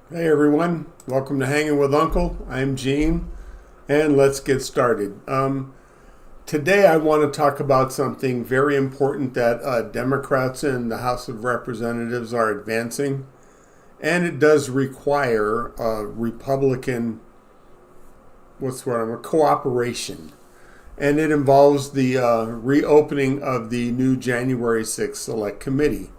Hey everyone, welcome to Hanging with Uncle. I'm Gene, and let's get started. Today I want to talk about something very important that Democrats in the House of Representatives are advancing, and it does require Republican, cooperation. And it involves the reopening of the new January 6th Select Committee,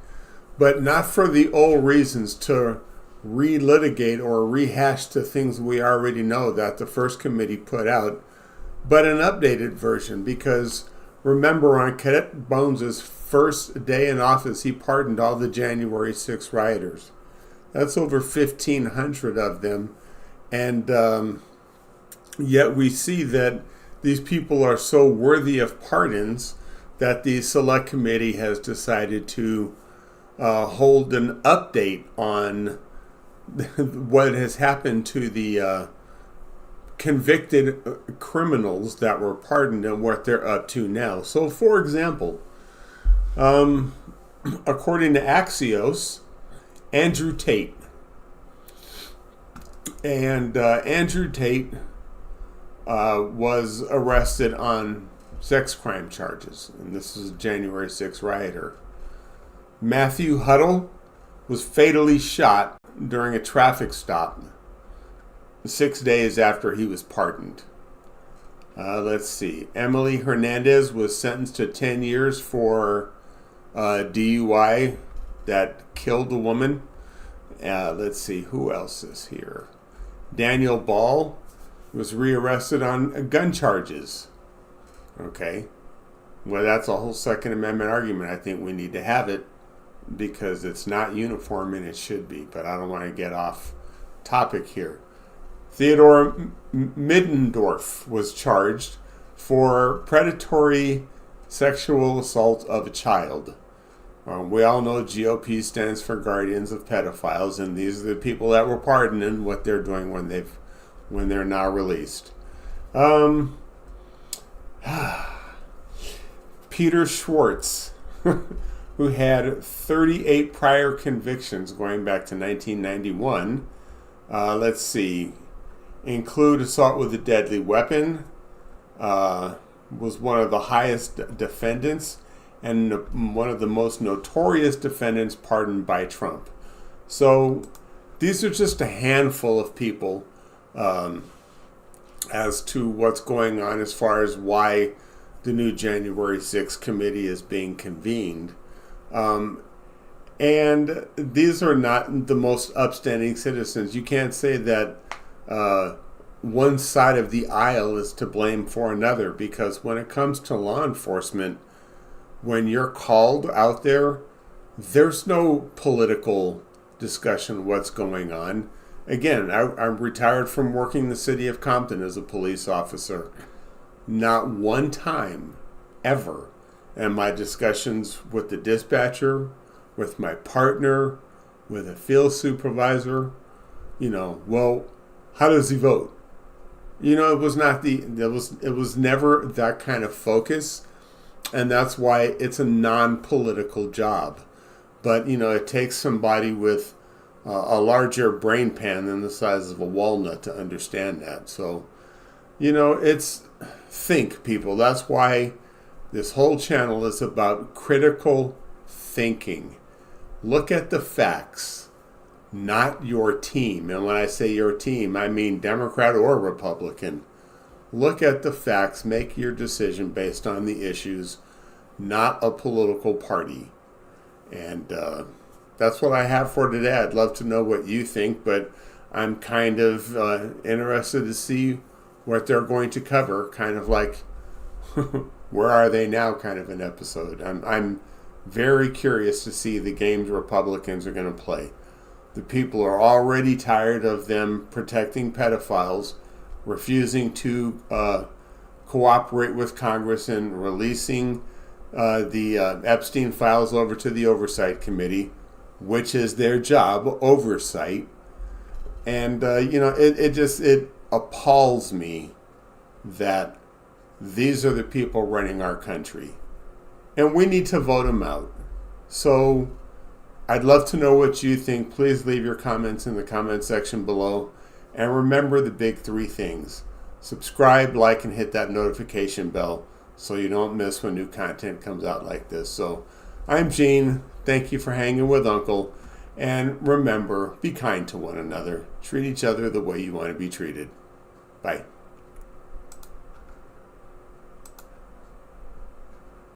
but not for the old reasons to relitigate or rehash the things we already know that the first committee put out, but an updated version. Because remember, on Cadet Bones' first day in office, he pardoned all the January 6 rioters. That's over 1,500 of them. And yet we see that these people are so worthy of pardons that the Select Committee has decided to hold an update on what has happened to the convicted criminals that were pardoned and what they're up to now. So, for example, according to Axios, Andrew Tate. And Andrew Tate was arrested on sex crime charges. And this is a January 6 rioter. Matthew Huddle was fatally shot during a traffic stop 6 days after he was pardoned. Let's see. Emily Hernandez was sentenced to 10 years for DUI that killed a woman. Let's see. Who else is here? Daniel Ball was rearrested on gun charges. Okay. Well, that's a whole Second Amendment argument. I think we need to have it, because it's not uniform and it should be, but I don't want to get off topic here. Theodore Middendorf was charged for predatory sexual assault of a child. We all know GOP stands for Guardians of Pedophiles, and these are the people that were pardoned and what they're doing when they're now released. Peter Schwartz, who had 38 prior convictions going back to 1991. Let's see. Include assault with a deadly weapon. Was one of the highest defendants and one of the most notorious defendants pardoned by Trump. So these are just a handful of people as to what's going on as far as why the new January 6th committee is being convened. And these are not the most upstanding citizens. You can't say that one side of the aisle is to blame for another, because when it comes to law enforcement, when you're called out there, there's no political discussion what's going on. Again, I'm retired from working the city of Compton as a police officer. Not one time ever and my discussions with the dispatcher, with my partner, with a field supervisor, well, how does he vote? It was never that kind of focus, and that's why it's a non-political job. But it takes somebody with a larger brain pan than the size of a walnut to understand that. So, it's think, people. That's why this whole channel is about critical thinking. Look at the facts, not your team. And when I say your team, I mean Democrat or Republican. Look at the facts, make your decision based on the issues, not a political party. And that's what I have for today. I'd love to know what you think, but I'm kind of interested to see what they're going to cover, kind of like where are they now kind of an episode. I'm very curious to see the games Republicans are going to play. The people are already tired of them protecting pedophiles, refusing to cooperate with Congress in releasing the Epstein files over to the Oversight Committee, which is their job, oversight. And, it appalls me that these are the people running our country. And we need to vote them out. So I'd love to know what you think. Please leave your comments in the comment section below. And remember the big three things. Subscribe, like, and hit that notification bell so you don't miss when new content comes out like this. So I'm Gene. Thank you for hanging with Uncle. And remember, be kind to one another. Treat each other the way you want to be treated. Bye.